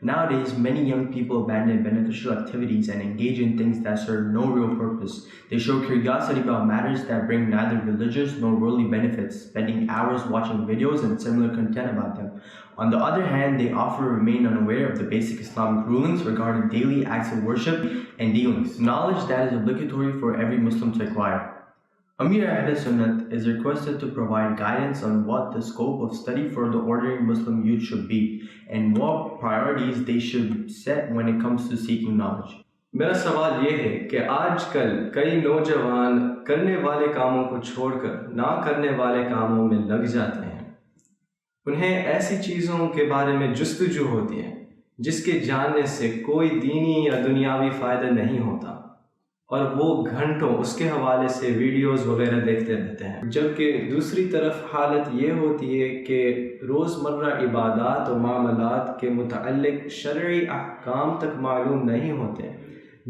Nowadays, many young people abandon beneficial activities and engage in things that serve no real purpose. They show curiosity about matters that bring neither religious nor worldly benefits, spending hours watching videos and similar content about them. On the other hand, they often remain unaware of the basic Islamic rulings regarding daily acts of worship and dealings, knowledge that is obligatory for every Muslim to acquire. Amir Ahl Sunnat is requested to provide guidance on what the scope of study for the ordinary Muslim youth should be and what priorities they should set when it comes to seeking knowledge. میرا سوال یہ ہے کہ آج کل کئی نوجوان کرنے والے کاموں کو چھوڑ کر نہ کرنے والے کاموں میں لگ جاتے ہیں۔ انہیں ایسی چیزوں کے بارے میں جستجو ہوتی ہے جس کے جاننے سے کوئی دینی یا دنیاوی فائدہ نہیں ہوتا، اور وہ گھنٹوں اس کے حوالے سے ویڈیوز وغیرہ دیکھتے رہتے ہیں، جبکہ دوسری طرف حالت یہ ہوتی ہے کہ روزمرہ عبادات و معاملات کے متعلق شرعی احکام تک معلوم نہیں ہوتے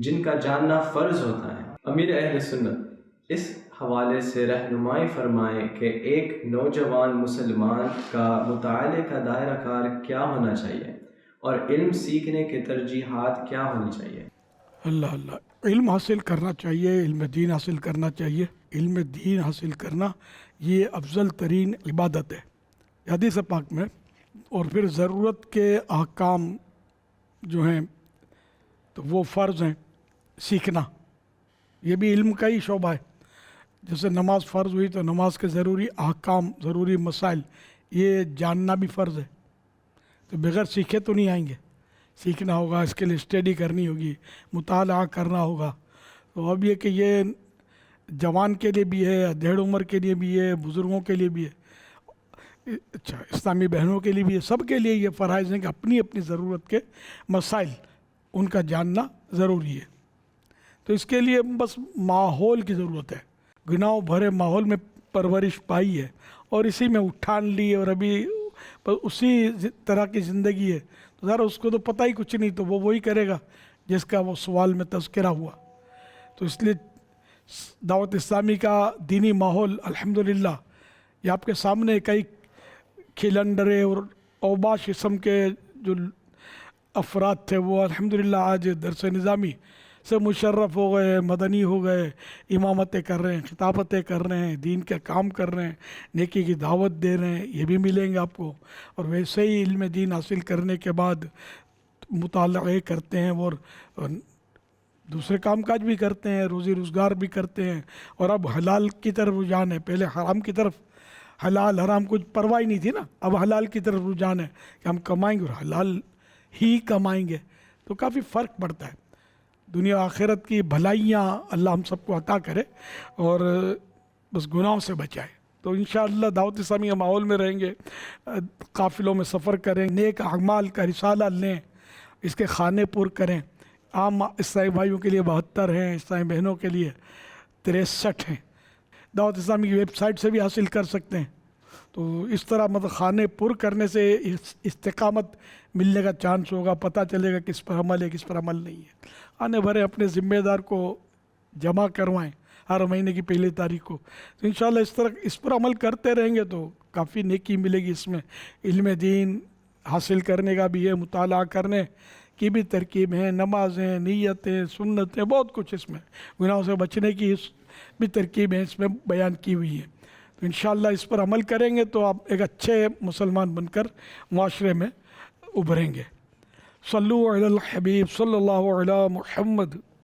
جن کا جاننا فرض ہوتا ہے۔ امیر اہل سنت اس حوالے سے رہنمائی فرمائیں کہ ایک نوجوان مسلمان کا مطالعے کا دائرہ کار کیا ہونا چاہیے اور علم سیکھنے کے ترجیحات کیا ہونی چاہیے۔ اللہ علم حاصل کرنا چاہیے، علم دین حاصل کرنا چاہیے۔ علم دین حاصل کرنا یہ افضل ترین عبادت ہے حدیث پاک میں، اور پھر ضرورت کے احکام جو ہیں تو وہ فرض ہیں سیکھنا، یہ بھی علم کا ہی شعبہ ہے۔ جیسے نماز فرض ہوئی تو نماز کے ضروری احکام، ضروری مسائل یہ جاننا بھی فرض ہے، تو بغیر سیکھے تو نہیں آئیں گے، سیکھنا ہوگا، اس کے لیے اسٹڈی کرنی ہوگی، مطالعہ کرنا ہوگا۔ تو اب یہ کہ یہ جوان کے لیے بھی ہے، دیڑھ عمر کے لیے بھی ہے، بزرگوں کے لیے بھی ہے، اچھا اسلامی بہنوں کے لیے بھی ہے، سب کے لیے یہ فرائض ہیں کہ اپنی اپنی ضرورت کے مسائل ان کا جاننا ضروری ہے۔ تو اس کے لیے بس ماحول کی ضرورت ہے، گناہوں بھرے ماحول میں پرورش پائی ہے اور اسی میں اٹھان لی، اور ابھی اسی طرح کی زندگی ہے، تو ذرا اس کو تو پتہ ہی کچھ نہیں، تو وہ وہی کرے گا جس کا وہ سوال میں تذکرہ ہوا۔ تو اس لیے دعوت اسلامی کا دینی ماحول الحمدللہ یہ آپ کے سامنے کئی کھلنڈرے اور اوباش قسم کے جو افراد تھے وہ الحمدللہ آج درس نظامی سے مشرف ہو گئے، مدنی ہو گئے، امامتیں کر رہے ہیں، خطابتیں کر رہے ہیں، دین کے کام کر رہے ہیں، نیکی کی دعوت دے رہے ہیں، یہ بھی ملیں گے آپ کو۔ اور ویسے ہی علم دین حاصل کرنے کے بعد مطالعے کرتے ہیں اور دوسرے کام کاج بھی کرتے ہیں، روزی روزگار بھی کرتے ہیں، اور اب حلال کی طرف رجحان ہے۔ پہلے حرام کی طرف، حلال حرام کچھ پرواہ نہیں تھی نا، اب حلال کی طرف رجحان ہے کہ ہم کمائیں گے اور حلال ہی کمائیں گے، تو کافی فرق پڑتا ہے۔ دنیا آخرت کی بھلائیاں اللہ ہم سب کو عطا کرے اور بس گناہوں سے بچائے۔ تو انشاءاللہ دعوت اسلامی کے ماحول میں رہیں گے، قافلوں میں سفر کریں، نیک اعمال کا رسالہ لیں، اس کے خانے پر کریں۔ عام عیسائی بھائیوں کے لیے 72 ہیں، عیسائی بہنوں کے لیے 63 ہیں۔ دعوت اسلامی کی ویب سائٹ سے بھی حاصل کر سکتے ہیں۔ تو اس طرح مطلب خانے پر کرنے سے استقامت ملنے کا چانس ہوگا، پتہ چلے گا کس پر عمل ہے کس پر عمل نہیں ہے۔ آنے بھرے اپنے ذمہ دار کو جمع کروائیں ہر مہینے کی پہلی تاریخ کو، تو انشاءاللہ اس طرح اس پر عمل کرتے رہیں گے تو کافی نیکی ملے گی۔ اس میں علم دین حاصل کرنے کا بھی ہے، مطالعہ کرنے کی بھی ترکیب ہے، نمازیں، نیتیں، سنتیں، بہت کچھ اس میں، گناہوں سے بچنے کی بھی ترکیب ہے اس میں بیان کی ہوئی ہے۔ تو انشاءاللہ اس پر عمل کریں گے تو آپ ایک اچھے مسلمان بن کر معاشرے میں ابھریں گے۔ صلو علی الحبیب صلی اللہ علی محمد۔